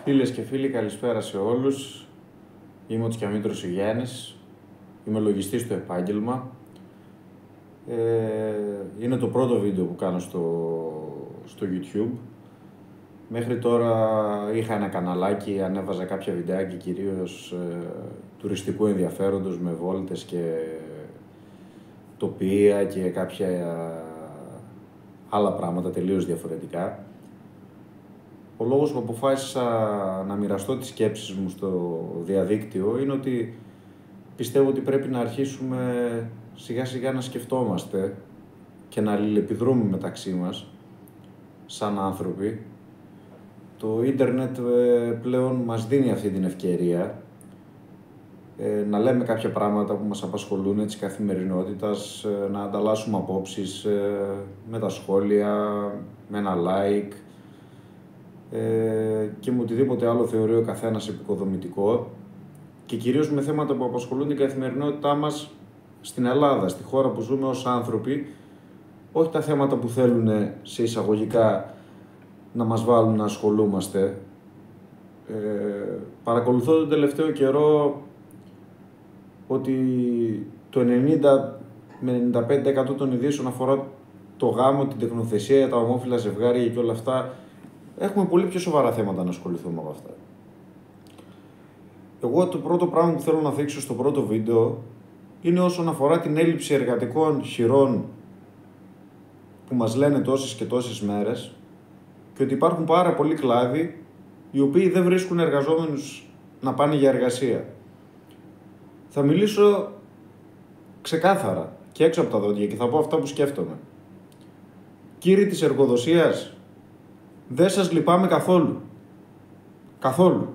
Φίλες και φίλοι, καλησπέρα σε όλους. Είμαι ο Τσιαμήτρος Γιάννης, είμαι λογιστής στο επάγγελμα. Είναι το πρώτο βίντεο που κάνω στο YouTube. Μέχρι τώρα είχα ένα καναλάκι, ανέβαζα κάποια βιντεάκια κυρίως τουριστικού ενδιαφέροντος με βόλτες και τοπία και κάποια άλλα πράγματα τελείως διαφορετικά. Ο λόγος που αποφάσισα να μοιραστώ τις σκέψεις μου στο διαδίκτυο είναι ότι πιστεύω ότι πρέπει να αρχίσουμε σιγά σιγά να σκεφτόμαστε και να αλληλεπιδρούμε μεταξύ μας σαν άνθρωποι. Το ίντερνετ πλέον μας δίνει αυτή την ευκαιρία να λέμε κάποια πράγματα που μας απασχολούν της καθημερινότητας, να ανταλλάσσουμε απόψεις με τα σχόλια, με ένα like και με οτιδήποτε άλλο θεωρεί ο καθένας επικοδομητικό και κυρίως με θέματα που απασχολούν την καθημερινότητά μας στην Ελλάδα, στη χώρα που ζούμε ως άνθρωποι, όχι τα θέματα που θέλουν σε εισαγωγικά να μας βάλουν να ασχολούμαστε. Παρακολουθώ τον τελευταίο καιρό ότι το 90 με 95% των ειδήσεων αφορά το γάμο, την τεχνοθεσία, τα ομόφυλα ζευγάρια και όλα αυτά. Έχουμε πολύ πιο σοβαρά θέματα να ασχοληθούμε με αυτά. Εγώ το πρώτο πράγμα που θέλω να θίξω στο πρώτο βίντεο είναι όσον αφορά την έλλειψη εργατικών χειρών που μας λένε τόσες και τόσες μέρες και ότι υπάρχουν πάρα πολλοί κλάδοι οι οποίοι δεν βρίσκουν εργαζόμενους να πάνε για εργασία. Θα μιλήσω ξεκάθαρα και έξω από τα δόντια και θα πω αυτά που σκέφτομαι. Κύριοι της εργοδοσίας, δεν σας λυπάμαι καθόλου. Καθόλου.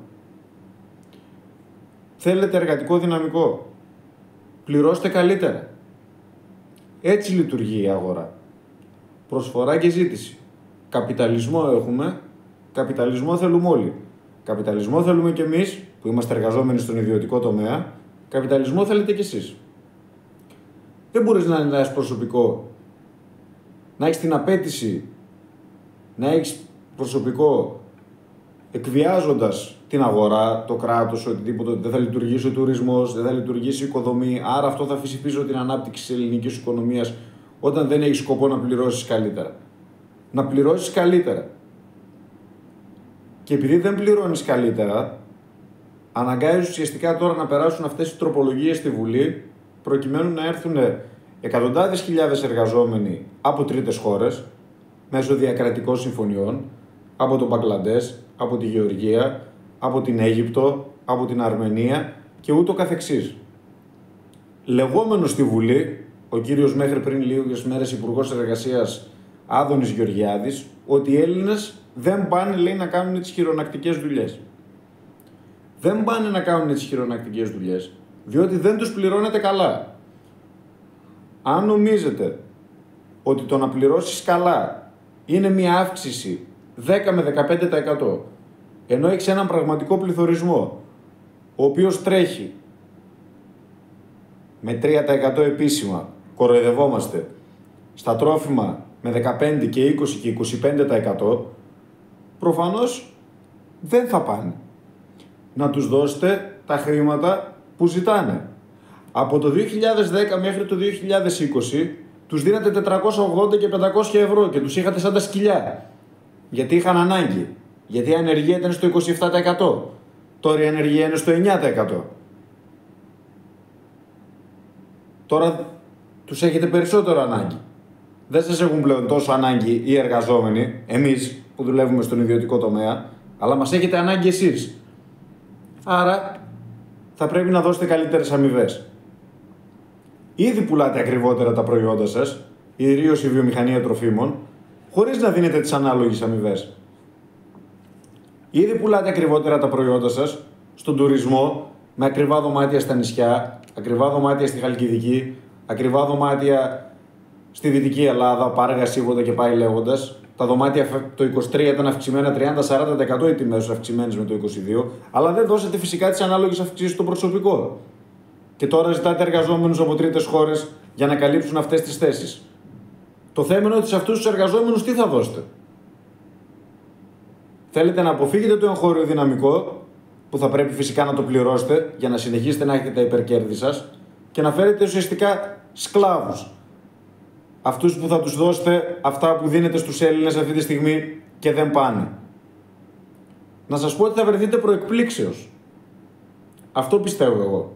Θέλετε εργατικό δυναμικό. Πληρώστε καλύτερα. Έτσι λειτουργεί η αγορά. Προσφορά και ζήτηση. Καπιταλισμό έχουμε. Καπιταλισμό θέλουμε όλοι. Καπιταλισμό θέλουμε κι εμείς που είμαστε εργαζόμενοι στον ιδιωτικό τομέα. Καπιταλισμό θέλετε κι εσείς. Δεν μπορείς να είναι προσωπικό, να έχεις την απέτηση, να έχεις προσωπικό εκβιάζοντας την αγορά, το κράτος, οτιδήποτε, δεν θα λειτουργήσει ο τουρισμός, δεν θα λειτουργήσει η οικοδομή, άρα αυτό θα αφήσει πίσω την ανάπτυξη της ελληνικής οικονομίας όταν δεν έχεις σκοπό να πληρώσεις καλύτερα. Να πληρώσεις καλύτερα. Και επειδή δεν πληρώνεις καλύτερα, αναγκάζεις ουσιαστικά τώρα να περάσουν αυτές τις τροπολογίες στη Βουλή, προκειμένου να έρθουν εκατοντάδες χιλιάδες εργαζόμενοι από τρίτες χώρες, μέσω διακρατικών συμφωνιών, από τον Μπαγκλαντές, από τη Γεωργία, από την Αίγυπτο, από την Αρμενία και ούτω καθεξής. Λεγόμενος στη Βουλή, ο κύριος μέχρι πριν λίγες μέρες Υπουργός Εργασίας Άδωνης Γεωργιάδης, ότι οι Έλληνες δεν πάνε, λέει, να κάνουν τις χειρονακτικές δουλειές. Δεν πάνε να κάνουν τις χειρονακτικές δουλειές, διότι δεν τους πληρώνεται καλά. Αν νομίζετε ότι το να πληρώσεις καλά είναι μια αύξηση 10 με 15%, ενώ έχεις έναν πραγματικό πληθωρισμό, ο οποίος τρέχει με 3% επίσημα, κοροϊδευόμαστε, στα τρόφιμα με 15 και 20 και 25%, προφανώς δεν θα πάνε. Να τους δώσετε τα χρήματα που ζητάνε. Από το 2010 μέχρι το 2020 τους δίνατε 480 και 500 ευρώ και τους είχατε σαν τα σκυλιά. Γιατί είχαν ανάγκη. Γιατί η ανεργία ήταν στο 27%. Τώρα η ανεργία είναι στο 9%. Τώρα τους έχετε περισσότερο ανάγκη. Δεν σας έχουν πλέον τόσο ανάγκη οι εργαζόμενοι, εμείς που δουλεύουμε στον ιδιωτικό τομέα, αλλά μας έχετε ανάγκη εσείς. Άρα θα πρέπει να δώσετε καλύτερες αμοιβές. Ήδη πουλάτε ακριβότερα τα προϊόντα σας, ιδίως η βιομηχανία τροφίμων, χωρίς να δίνετε τις ανάλογες αμοιβές. Ήδη πουλάτε ακριβότερα τα προϊόντα σας στον τουρισμό, με ακριβά δωμάτια στα νησιά, ακριβά δωμάτια στη Χαλκιδική, ακριβά δωμάτια στη Δυτική Ελλάδα, Πάργα, Σίβοντα και πάει λέγοντας. Τα δωμάτια το 23 ήταν αυξημένα 30-40% οι τιμές αυξημένες με το 22, αλλά δεν δώσατε φυσικά τις ανάλογες αυξήσεις στο προσωπικό. Και τώρα ζητάτε εργαζόμενους από τρίτες χώρες για να καλύψουν αυτές τις θέσεις. Το θέμα είναι ότι σε αυτούς τους εργαζόμενους τι θα δώσετε. Θέλετε να αποφύγετε το εγχώριο δυναμικό, που θα πρέπει φυσικά να το πληρώσετε για να συνεχίσετε να έχετε τα υπερκέρδη σας, και να φέρετε ουσιαστικά σκλάβους. Αυτούς που θα τους δώσετε αυτά που δίνετε στους Έλληνες αυτή τη στιγμή και δεν πάνε. Να σας πω ότι θα βρεθείτε προεκπλήξεως. Αυτό πιστεύω εγώ.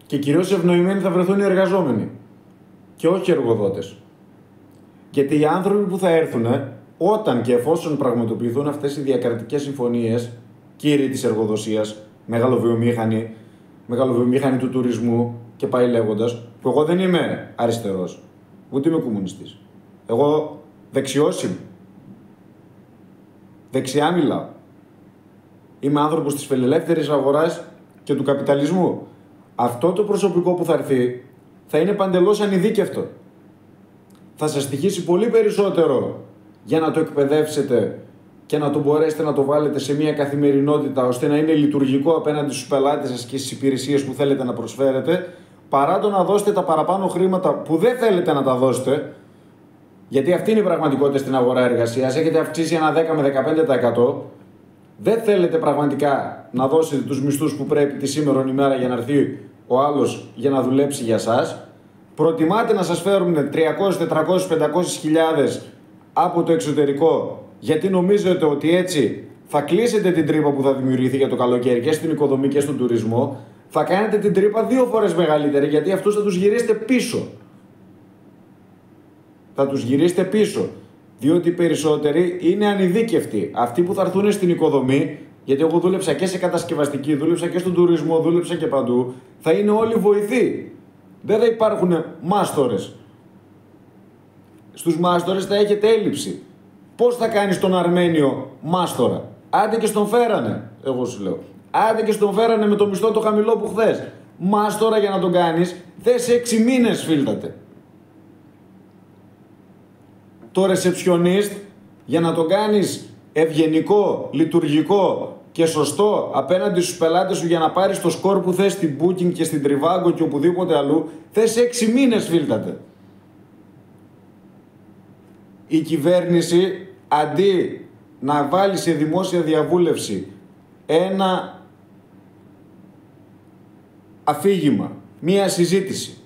Και κυρίως ευνοημένοι θα βρεθούν οι εργαζόμενοι και όχι οι εργοδότες. Γιατί οι άνθρωποι που θα έρθουν, όταν και εφόσον πραγματοποιηθούν αυτές οι διακρατικές συμφωνίες, κύριοι της εργοδοσίας, μεγαλοβιομήχανοι του τουρισμού και πάει λέγοντας, που εγώ δεν είμαι αριστερός, ούτε είμαι κομμουνιστής. Εγώ δεξιός είμαι. Δεξιά μιλάω. Είμαι άνθρωπος της φιλελεύθερης αγοράς και του καπιταλισμού. Αυτό το προσωπικό που θα έρθει θα είναι παντελώς ανειδίκευτο. Θα σας στοιχήσει πολύ περισσότερο για να το εκπαιδεύσετε και να το μπορέσετε να το βάλετε σε μια καθημερινότητα ώστε να είναι λειτουργικό απέναντι στους πελάτες σας και στις υπηρεσίες που θέλετε να προσφέρετε, παρά το να δώσετε τα παραπάνω χρήματα που δεν θέλετε να τα δώσετε, γιατί αυτή είναι η πραγματικότητα στην αγορά εργασίας. Έχετε αυξήσει ένα 10 με 15%. Δεν θέλετε πραγματικά να δώσετε τους μισθούς που πρέπει τη σήμερον ημέρα για να έρθει ο άλλος για να δουλέψει για σας. Προτιμάτε να σας φέρουν 300, 400, 500 χιλιάδες από το εξωτερικό, γιατί νομίζετε ότι έτσι θα κλείσετε την τρύπα που θα δημιουργηθεί για το καλοκαίρι και στην οικοδομή και στον τουρισμό. Θα κάνετε την τρύπα 2 φορές μεγαλύτερη, γιατί αυτούς θα τους γυρίσετε πίσω. Θα τους γυρίσετε πίσω. Διότι οι περισσότεροι είναι ανειδίκευτοι. Αυτοί που θα έρθουν στην οικοδομή, γιατί εγώ δούλεψα και σε κατασκευαστική, δούλεψα και στον τουρισμό, δούλεψα και παντού, θα είναι όλοι βοηθοί. Δεν θα υπάρχουν μάστορες. Στους μάστορες θα έχετε έλλειψη. Πώς θα κάνεις τον Αρμένιο μάστορα? Άντε και στον φέρανε, εγώ σου λέω. Άντε και στον φέρανε με το μισθό το χαμηλό που χθες. Μάστορα για να τον κάνεις, θες 6 μήνες φίλτατε. Το ρεσεψιονίστ, για να το κάνεις ευγενικό, λειτουργικό και σωστό απέναντι στους πελάτες σου για να πάρεις το σκορ που θες στην Booking και στην Trivago και οπουδήποτε αλλού, θες 6 μήνες φίλτατε. Η κυβέρνηση, αντί να βάλει σε δημόσια διαβούλευση ένα αφήγημα, μία συζήτηση,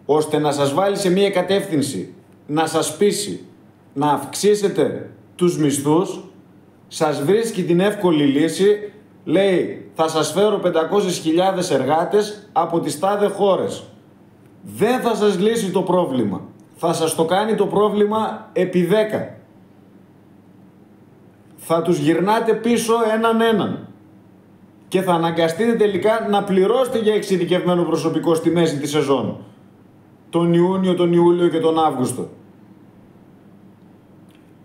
ώστε να σας βάλει σε μία κατεύθυνση, να σας πείσει να αυξήσετε τους μισθούς, σας βρίσκει την εύκολη λύση, λέει θα σας φέρω 500.000 εργάτες από τις τάδε χώρες. Δεν θα σας λύσει το πρόβλημα. Θα σας το κάνει το πρόβλημα επί 10. Θα τους γυρνάτε πίσω έναν. Και θα αναγκαστείτε τελικά να πληρώσετε για εξειδικευμένο προσωπικό στη μέση της σεζόν. Τον Ιούνιο, τον Ιούλιο και τον Αύγουστο.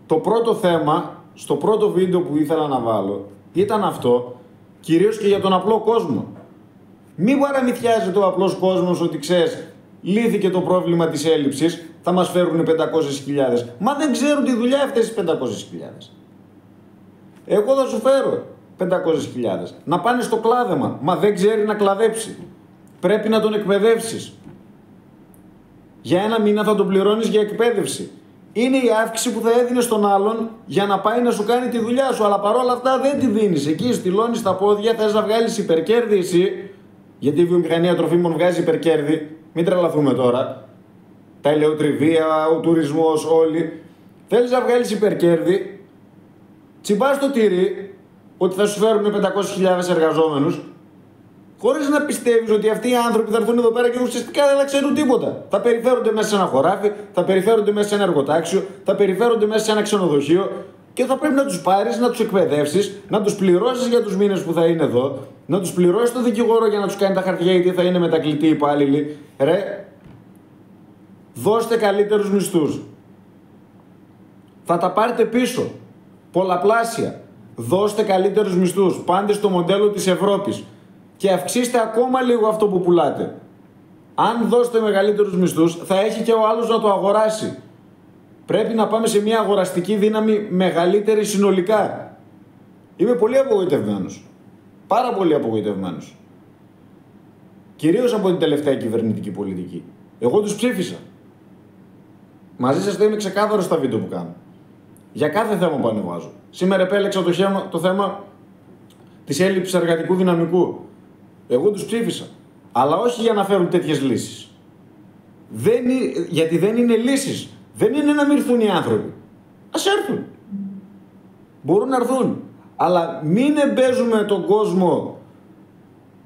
Το πρώτο θέμα, στο πρώτο βίντεο που ήθελα να βάλω, ήταν αυτό, κυρίως και για τον απλό κόσμο. Μην παραμυθιάζεται ο απλός κόσμος ότι ξέρεις, λύθηκε το πρόβλημα της έλλειψης, θα μας φέρουν 500.000. Μα δεν ξέρουν τη δουλειά αυτές τις 500.000. Εγώ θα σου φέρω 500.000. Να πάνε στο κλάδεμα. Μα δεν ξέρει να κλαδέψει. Πρέπει να τον εκπαιδεύσεις. Για 1 μήνα θα τον πληρώνεις για εκπαίδευση. Είναι η αύξηση που θα έδινε στον άλλον για να πάει να σου κάνει τη δουλειά σου. Αλλά παρόλα αυτά δεν τη δίνεις. Εκεί στυλώνεις τα πόδια, θες να βγάλεις υπερκέρδη εσύ. Γιατί η βιομηχανία τροφίμων βγάζει υπερκέρδη. Μην τρελαθούμε τώρα. Τα ελαιοτριβία, ο τουρισμός, όλοι. Θέλεις να βγάλεις υπερκέρδη. Τσιμπάς το τυρί ότι θα σου φέρουν 500.000 εργαζόμενους, χωρίς να πιστεύεις ότι αυτοί οι άνθρωποι θα έρθουν εδώ πέρα και ουσιαστικά δεν θα ξέρουν τίποτα. Θα περιφέρονται μέσα σε ένα χωράφι, θα περιφέρονται μέσα σε ένα εργοτάξιο, θα περιφέρονται μέσα σε ένα ξενοδοχείο και θα πρέπει να τους πάρεις, να τους εκπαιδεύσεις, να τους πληρώσεις για τους μήνες που θα είναι εδώ, να τους πληρώσεις τον δικηγόρο για να τους κάνει τα χαρτιά γιατί θα είναι μετακλητοί υπάλληλοι. Ρε, δώστε καλύτερους μισθούς. Θα τα πάρετε πίσω. Πολλαπλάσια. Δώστε καλύτερους μισθούς. Πάντε στο μοντέλο της Ευρώπης. Και αυξήστε ακόμα λίγο αυτό που πουλάτε. Αν δώσετε μεγαλύτερους μισθούς, θα έχει και ο άλλος να το αγοράσει. Πρέπει να πάμε σε μια αγοραστική δύναμη μεγαλύτερη συνολικά. Είμαι πολύ απογοητευμένος. Πάρα πολύ απογοητευμένος. Κυρίως από την τελευταία κυβερνητική πολιτική. Εγώ τους ψήφισα. Μαζί σας θα είμαι ξεκάθαρος στα βίντεο που κάνω. Για κάθε θέμα που ανεβάζω. Σήμερα επέλεξα το θέμα της έλλειψης εργατικού δυναμικού. Εγώ τους ψήφισα. Αλλά όχι για να φέρουν τέτοιες λύσεις. Γιατί δεν είναι λύσεις. Δεν είναι να μην έρθουν οι άνθρωποι. Ας έρθουν. Μπορούν να έρθουν. Αλλά μην εμπέζουμε τον κόσμο,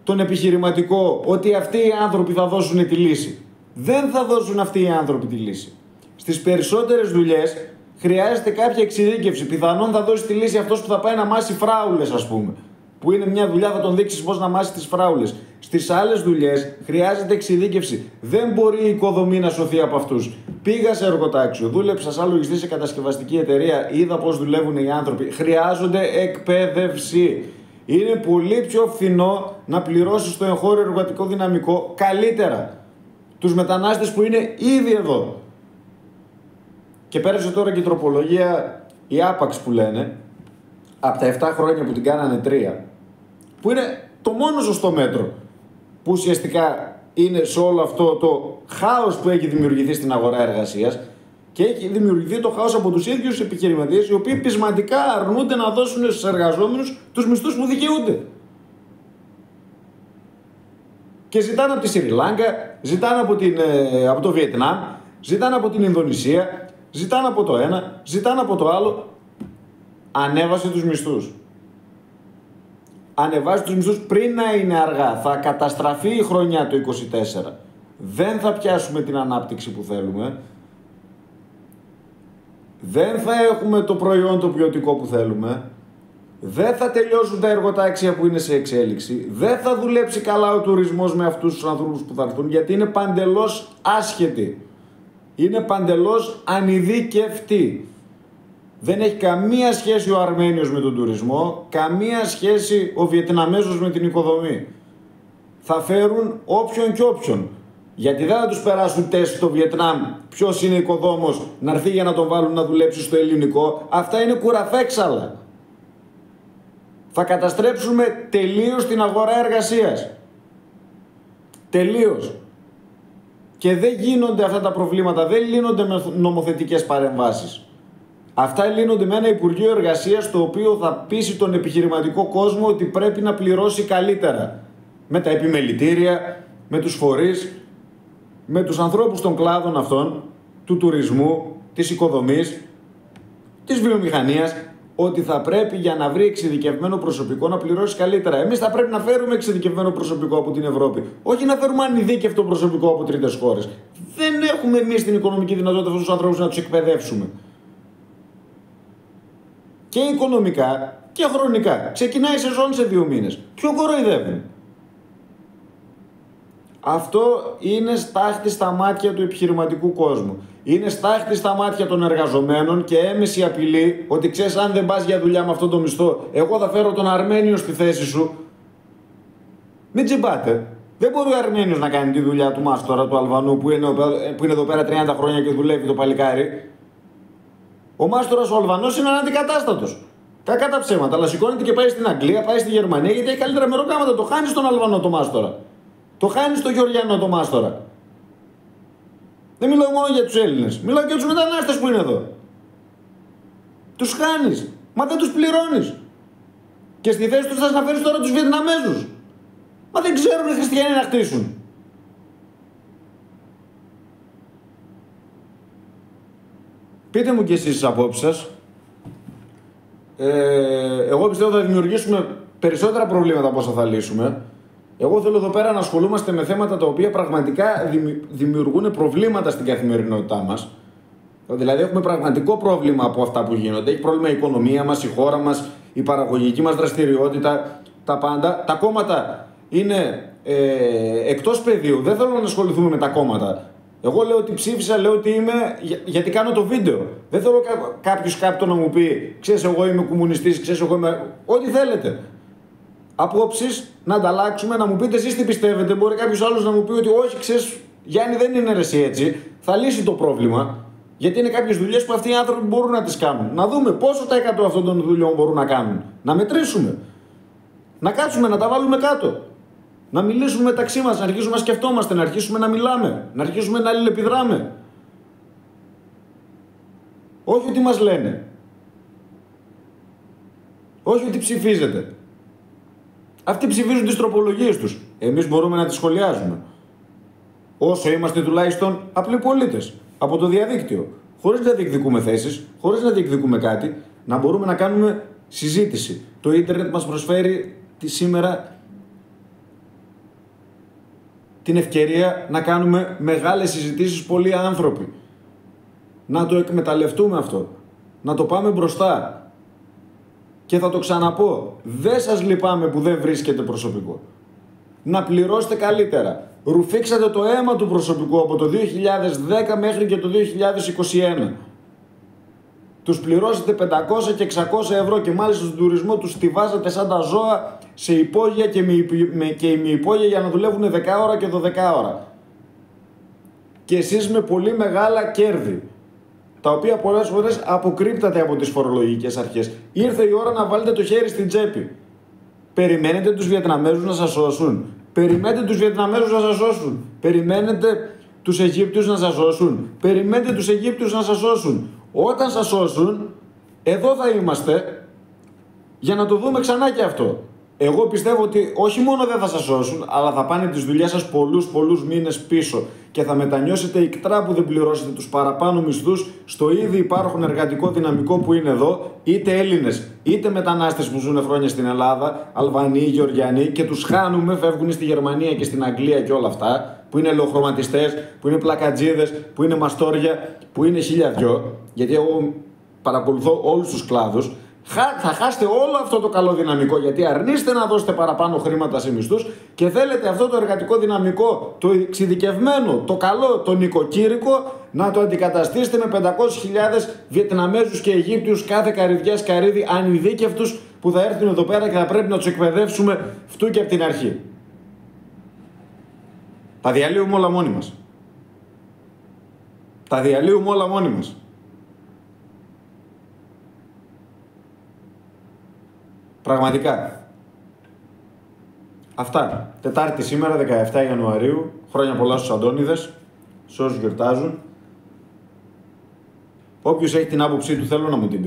τον επιχειρηματικό, ότι αυτοί οι άνθρωποι θα δώσουν τη λύση. Δεν θα δώσουν αυτοί οι άνθρωποι τη λύση. Στις περισσότερες δουλειές χρειάζεται κάποια εξειδίκευση. Πιθανόν θα δώσει τη λύση αυτός που θα πάει να μάσει φράουλες, ας πούμε. Που είναι μια δουλειά, θα τον δείξεις πώς να μάσει τις φράουλες. Στις άλλες δουλειές χρειάζεται εξειδίκευση. Δεν μπορεί η οικοδομή να σωθεί από αυτούς. Πήγα σε εργοτάξιο, δούλεψα σαν λογιστή σε κατασκευαστική εταιρεία, είδα πώς δουλεύουν οι άνθρωποι. Χρειάζονται εκπαίδευση. Είναι πολύ πιο φθηνό να πληρώσεις το εγχώριο εργατικό δυναμικό καλύτερα. Τους μετανάστες που είναι ήδη εδώ. Και πέρασε τώρα και η τροπολογία, η άπαξ που λένε, από τα 7 χρόνια που την κάνανε 3, που είναι το μόνο σωστό μέτρο, που ουσιαστικά είναι σε όλο αυτό το χάος που έχει δημιουργηθεί στην αγορά εργασίας, και έχει δημιουργηθεί το χάος από τους ίδιους επιχειρηματίες, οι οποίοι πεισματικά αρνούνται να δώσουν στους εργαζόμενους τους μισθούς που δικαιούνται. Και ζητάνε από τη Σρι Λάγκα, ζητάνε από το Βιετνάμ, ζητάνε από την Ινδονησία, ζητάνε από το ένα, ζητάνε από το άλλο. Ανέβασε τους μισθούς. Ανεβάζει τους μισθούς πριν να είναι αργά. Θα καταστραφεί η χρονιά του 24. Δεν θα πιάσουμε την ανάπτυξη που θέλουμε. Δεν θα έχουμε το προϊόν το ποιοτικό που θέλουμε. Δεν θα τελειώσουν τα εργοτάξια που είναι σε εξέλιξη. Δεν θα δουλέψει καλά ο τουρισμός με αυτούς τους ανθρώπους που θα έρθουν, γιατί είναι παντελώς άσχετοι. Είναι παντελώς ανειδίκευτοι. Δεν έχει καμία σχέση ο Αρμένιος με τον τουρισμό, καμία σχέση ο Βιετναμέζος με την οικοδομή. Θα φέρουν όποιον και όποιον. Γιατί δεν θα τους περάσουν τεστ στο Βιετνάμ ποιος είναι οικοδόμος να έρθει για να τον βάλουν να δουλέψει στο ελληνικό. Αυτά είναι κουραφέξαλα. Θα καταστρέψουμε τελείως την αγορά εργασίας. Τελείως. Και δεν γίνονται αυτά τα προβλήματα, δεν λύνονται με νομοθετικές παρεμβάσεις. Αυτά λύνονται με ένα Υπουργείο Εργασίας, το οποίο θα πείσει τον επιχειρηματικό κόσμο ότι πρέπει να πληρώσει καλύτερα. Με τα επιμελητήρια, με τους φορείς, με τους ανθρώπους των κλάδων αυτών, του τουρισμού, της οικοδομής, της βιομηχανίας, ότι θα πρέπει για να βρει εξειδικευμένο προσωπικό να πληρώσει καλύτερα. Εμείς θα πρέπει να φέρουμε εξειδικευμένο προσωπικό από την Ευρώπη. Όχι να φέρουμε ανειδίκευτο προσωπικό από τρίτες χώρες. Δεν έχουμε εμείς την οικονομική δυνατότητα αυτούς τους ανθρώπους να τους εκπαιδεύσουμε. Και οικονομικά και χρονικά. Ξεκινάει η σεζόν σε 2 μήνες. Ποιο κοροϊδεύουν? Αυτό είναι στάχτη στα μάτια του επιχειρηματικού κόσμου. Είναι στάχτη στα μάτια των εργαζομένων και έμεση απειλή ότι ξέρεις, αν δεν πας για δουλειά με αυτό το μισθό, εγώ θα φέρω τον Αρμένιο στη θέση σου. Μην τσιμπάτε. Δεν μπορεί ο Αρμένιος να κάνει τη δουλειά του μάστορα, του Αλβανού, που είναι εδώ πέρα 30 χρόνια και δουλεύει το παλικάρι. Ο μάστορας ο Αλβανός είναι αναντικατάστατος. Κακά τα ψέματα, αλλά σηκώνεται και πάει στην Αγγλία, πάει στη Γερμανία, γιατί έχει καλύτερα μεροκάματα. Το χάνει στον Αλβανό το μάστορα. Το χάνει στο Γεωργιανό το μάστορα. Δεν μιλάω μόνο για τους Έλληνες. Μιλάω και για τους μετανάστες που είναι εδώ. Τους χάνεις. Μα δεν τους πληρώνεις. Και στη θέση τους θες να φέρεις τώρα τους Βιετναμέζους. Μα δεν ξέρουν οι χριστιανοί να χτίσουν. Πείτε μου κι εσείς τις απόψεις σας. Εγώ πιστεύω θα δημιουργήσουμε περισσότερα προβλήματα από όσα θα λύσουμε. Εγώ θέλω εδώ πέρα να ασχολούμαστε με θέματα τα οποία πραγματικά δημιουργούν προβλήματα στην καθημερινότητά μας. Δηλαδή έχουμε πραγματικό πρόβλημα από αυτά που γίνονται. Έχει πρόβλημα η οικονομία μας, η χώρα μας, η παραγωγική μας δραστηριότητα, τα πάντα. Τα κόμματα είναι εκτός πεδίου. Δεν θέλω να ασχοληθούμε με τα κόμματα. Εγώ λέω ότι ψήφισα, λέω ότι είμαι γιατί κάνω το βίντεο. Δεν θέλω κάποιον να μου πει ξέρεις εγώ είμαι κομμουνιστής, ξέρεις εγώ είμαι... Ό,τι θέλετε. Απόψεις να ανταλλάξουμε, να μου πείτε εσείς τι πιστεύετε. Μπορεί κάποιος άλλος να μου πει ότι όχι, ξέρεις Γιάννη δεν είναι εσύ έτσι. Θα λύσει το πρόβλημα. Γιατί είναι κάποιες δουλειές που αυτοί οι άνθρωποι μπορούν να τις κάνουν. Να δούμε πόσο τα 100 αυτών των δουλειών μπορούν να κάνουν. Να μετρήσουμε. Να κάτσουμε, να τα βάλουμε κάτω. Να μιλήσουμε μεταξύ μας, να αρχίσουμε να σκεφτόμαστε, να αρχίσουμε να μιλάμε, να αρχίσουμε να αλληλεπιδράμε. Όχι ότι μας λένε. Όχι ότι ψηφίζετε. Αυτοί ψηφίζουν τις τροπολογίες τους. Εμείς μπορούμε να τις σχολιάζουμε. Όσο είμαστε τουλάχιστον απλοί πολίτες. Από το διαδίκτυο. Χωρίς να διεκδικούμε θέσεις, χωρίς να διεκδικούμε κάτι, να μπορούμε να κάνουμε συζήτηση. Το ίντερνετ μας προσφέρει σήμερα την ευκαιρία να κάνουμε μεγάλες συζητήσεις πολλοί άνθρωποι. Να το εκμεταλλευτούμε αυτό. Να το πάμε μπροστά. Και θα το ξαναπώ. Δεν σας λυπάμαι που δεν βρίσκεται προσωπικό. Να πληρώσετε καλύτερα. Ρουφήξατε το αίμα του προσωπικού από το 2010 μέχρι και το 2021. Τους πληρώσετε 500 και 600 ευρώ και μάλιστα στον τουρισμό τους στιβάζετε σαν τα ζώα σε υπόγεια και ημιυπόγεια για να δουλεύουν 10 ώρα και 12 ώρα. Και εσείς με πολύ μεγάλα κέρδη, τα οποία πολλές φορές αποκρύπτατε από τις φορολογικές αρχές. Ήρθε η ώρα να βάλετε το χέρι στην τσέπη. Περιμένετε τους Βιετναμέζους να σας σώσουν. Περιμένετε τους Βιετναμέζους να σας σώσουν. Περιμένετε τους Αιγύπτιους να σας σώσουν. Περιμένετε τους Αιγύπτιους να σας σώσουν. Όταν σας σώσουν, εδώ θα είμαστε για να το δούμε ξανά και αυτό. Εγώ πιστεύω ότι όχι μόνο δεν θα σας σώσουν, αλλά θα πάνε τις δουλειές σας πολλούς μήνες πίσω και θα μετανιώσετε ικτρά που δεν πληρώσετε τους παραπάνω μισθούς στο ήδη υπάρχον εργατικό δυναμικό που είναι εδώ, είτε Έλληνες είτε μετανάστες που ζουν χρόνια στην Ελλάδα, Αλβανοί, Γεωργιανοί, και τους χάνουμε, φεύγουν στη Γερμανία και στην Αγγλία και όλα αυτά, που είναι ελαιοχρωματιστές, που είναι πλακατζίδες, που είναι μαστόρια, που είναι χίλια δυο, γιατί εγώ παρακολουθώ όλους τους κλάδους. Θα χάσετε όλο αυτό το καλό δυναμικό, γιατί αρνείστε να δώσετε παραπάνω χρήματα σε μισθούς και θέλετε αυτό το εργατικό δυναμικό, το εξειδικευμένο, το καλό, το νοικοκύρικο, να το αντικαταστήσετε με 500.000 Βιετναμέζους και Αιγύπτιους κάθε καρυδιάς καρύδι ανειδίκευτους που θα έρθουν εδώ πέρα και θα πρέπει να τους εκπαιδεύσουμε φτού και από την αρχή. Τα διαλύουμε όλα μόνοι μας. Τα διαλύουμε όλα μόνοι μας. Πραγματικά. Αυτά. Τετάρτη σήμερα, 17 Ιανουαρίου. Χρόνια πολλά στους Αντώνιδες, σε όσους γιορτάζουν. Όποιος έχει την άποψή του, θέλω να μου την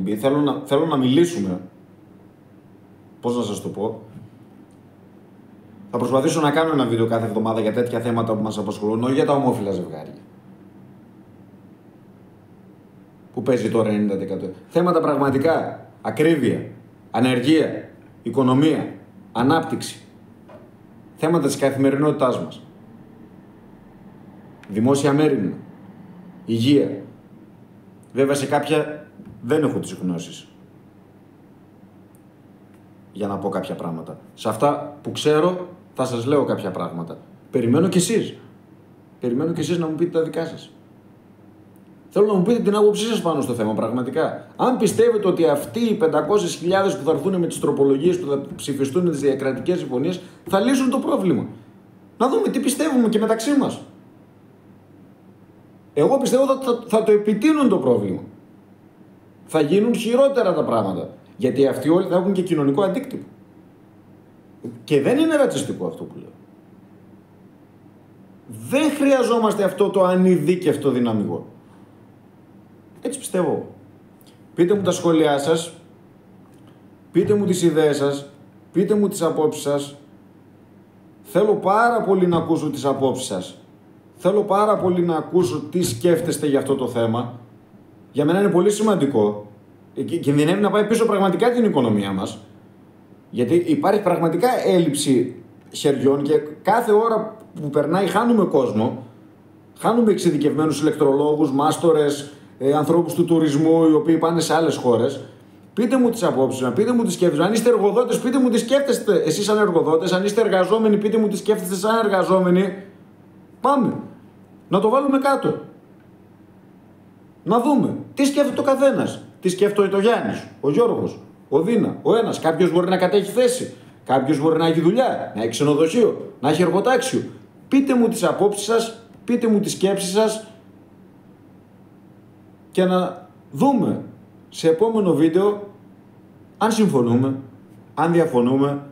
πει. Θέλω να μιλήσουμε. Πώς να σας το πω. Θα προσπαθήσω να κάνω ένα βίντεο κάθε εβδομάδα για τέτοια θέματα που μας απασχολούν, όχι για τα ομόφυλα ζευγάρια. Που παίζει τώρα 90%. Θέματα πραγματικά. Ακρίβεια, ανεργία, οικονομία, ανάπτυξη. Θέματα της καθημερινότητάς μας. Δημόσια μέριμνα, υγεία. Βέβαια σε κάποια δεν έχω τις γνώσεις για να πω κάποια πράγματα. Σε αυτά που ξέρω θα σας λέω κάποια πράγματα. Περιμένω κι εσείς. Περιμένω κι εσείς να μου πείτε τα δικά σας. Θέλω να μου πείτε την άποψή σας πάνω στο θέμα, πραγματικά. Αν πιστεύετε ότι αυτοί οι 500.000 που θα έρθουν με τις τροπολογίες που θα ψηφιστούν τις διακρατικές συμφωνίες θα λύσουν το πρόβλημα. Να δούμε τι πιστεύουμε και μεταξύ μας. Εγώ πιστεύω ότι θα το επιτείνουν το πρόβλημα. Θα γίνουν χειρότερα τα πράγματα. Γιατί αυτοί όλοι θα έχουν και κοινωνικό αντίκτυπο. Και δεν είναι ρατσιστικό αυτό που λέω. Δεν χρειαζόμαστε αυτό το ανειδίκευτο δυναμικό. Έτσι πιστεύω. Πείτε μου τα σχόλιά σας, πείτε μου τις ιδέες σας, πείτε μου τις απόψεις σας. Θέλω πάρα πολύ να ακούσω τις απόψεις σας. Θέλω πάρα πολύ να ακούσω τι σκέφτεστε για αυτό το θέμα. Για μένα είναι πολύ σημαντικό. Κινδυνεύει να πάει πίσω πραγματικά την οικονομία μας. Γιατί υπάρχει πραγματικά έλλειψη χεριών και κάθε ώρα που περνάει χάνουμε κόσμο. Χάνουμε εξειδικευμένους ηλεκτρολόγους, μάστορες, ανθρώπους του τουρισμού οι οποίοι πάνε σε άλλες χώρες. Πείτε μου τις απόψεις σας, πείτε μου τις σκέφτεστε. Αν είστε εργοδότες, πείτε μου τις σκέφτεστε εσείς σαν εργοδότες. Αν είστε εργαζόμενοι, πείτε μου τις σκέφτεστε σαν εργαζόμενοι. Πάμε. Να το βάλουμε κάτω. Να δούμε. Τι σκέφτεται ο καθένας. Τι σκέφτεται ο Γιάννης, ο Γιώργος, ο Δίνα, ο ένας. Κάποιος μπορεί να κατέχει θέση. Κάποιος μπορεί να έχει δουλειά, να έχει ξενοδοχείο, να έχει εργοτάξιο. Πείτε μου τις απόψεις σας, πείτε μου τις σκέψεις σας και να δούμε σε επόμενο βίντεο αν συμφωνούμε, αν διαφωνούμε,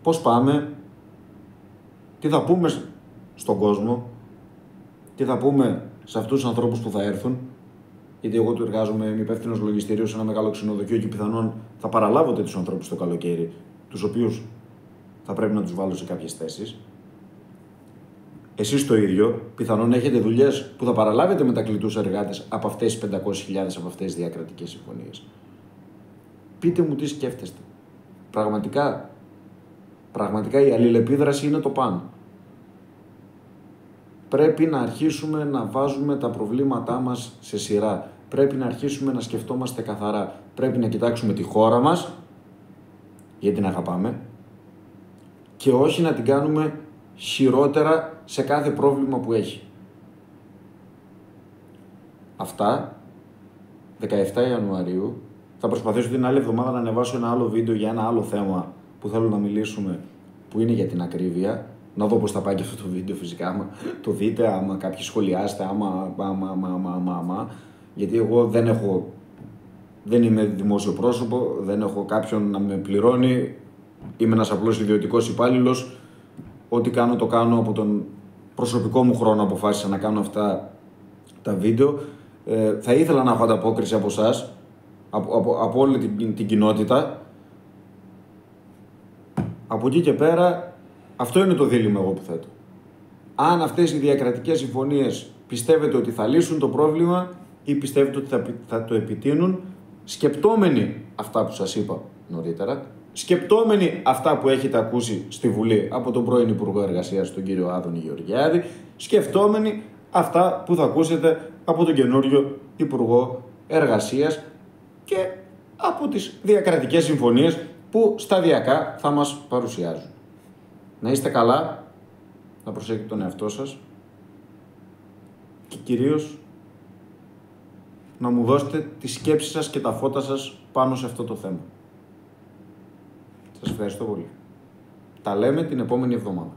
πώς πάμε, τι θα πούμε στον κόσμο, τι θα πούμε σε αυτούς τους ανθρώπους που θα έρθουν. Γιατί εγώ του εργάζομαι, είμαι υπεύθυνος λογιστήριο σε ένα μεγάλο ξενοδοχείο και πιθανόν θα παραλάβω τέτοιους ανθρώπους το καλοκαίρι, τους οποίους θα πρέπει να τους βάλω σε κάποιες θέσεις. Εσείς το ίδιο, πιθανόν έχετε δουλειές που θα παραλάβετε μετακλητούς εργάτες από αυτές τις 500.000, από αυτές τις διακρατικές συμφωνίες. Πείτε μου τι σκέφτεστε. Πραγματικά η αλληλεπίδραση είναι το παν. Πρέπει να αρχίσουμε να βάζουμε τα προβλήματά μας σε σειρά. Πρέπει να αρχίσουμε να σκεφτόμαστε καθαρά. Πρέπει να κοιτάξουμε τη χώρα μας, γιατί την αγαπάμε, και όχι να την κάνουμε χειρότερα σε κάθε πρόβλημα που έχει. Αυτά, 17 Ιανουαρίου, θα προσπαθήσω την άλλη εβδομάδα να ανεβάσω ένα άλλο βίντεο για ένα άλλο θέμα που θέλω να μιλήσουμε, που είναι για την ακρίβεια. Να δω πώς θα πάει και αυτό το βίντεο φυσικά, άμα το δείτε, άμα κάποιοι σχολιάσετε, άμα. Γιατί εγώ δεν είμαι δημόσιο πρόσωπο, δεν έχω κάποιον να με πληρώνει, είμαι ένας απλός ιδιωτικός υπάλληλος. Ό,τι κάνω το κάνω από τον προσωπικό μου χρόνο, αποφάσισα να κάνω αυτά τα βίντεο. Θα ήθελα να έχω ανταπόκριση από εσάς, από όλη την κοινότητα. Από εκεί και πέρα, αυτό είναι το δίλημμα εγώ που θέτω. Αν αυτές οι διακρατικές συμφωνίες πιστεύετε ότι θα λύσουν το πρόβλημα ή πιστεύετε ότι θα το επιτείνουν, σκεπτόμενοι αυτά που σας είπα νωρίτερα, σκεπτόμενοι αυτά που έχετε ακούσει στη Βουλή από τον πρώην Υπουργό Εργασίας, τον κύριο Άδωνη Γεωργιάδη, σκεπτόμενοι αυτά που θα ακούσετε από τον καινούριο Υπουργό Εργασίας και από τις διακρατικές συμφωνίες που σταδιακά θα μας παρουσιάζουν. Να είστε καλά, να προσέχετε τον εαυτό σας και κυρίως να μου δώσετε τη σκέψη σας και τα φώτα σας πάνω σε αυτό το θέμα. Σας ευχαριστώ πολύ. Τα λέμε την επόμενη εβδομάδα.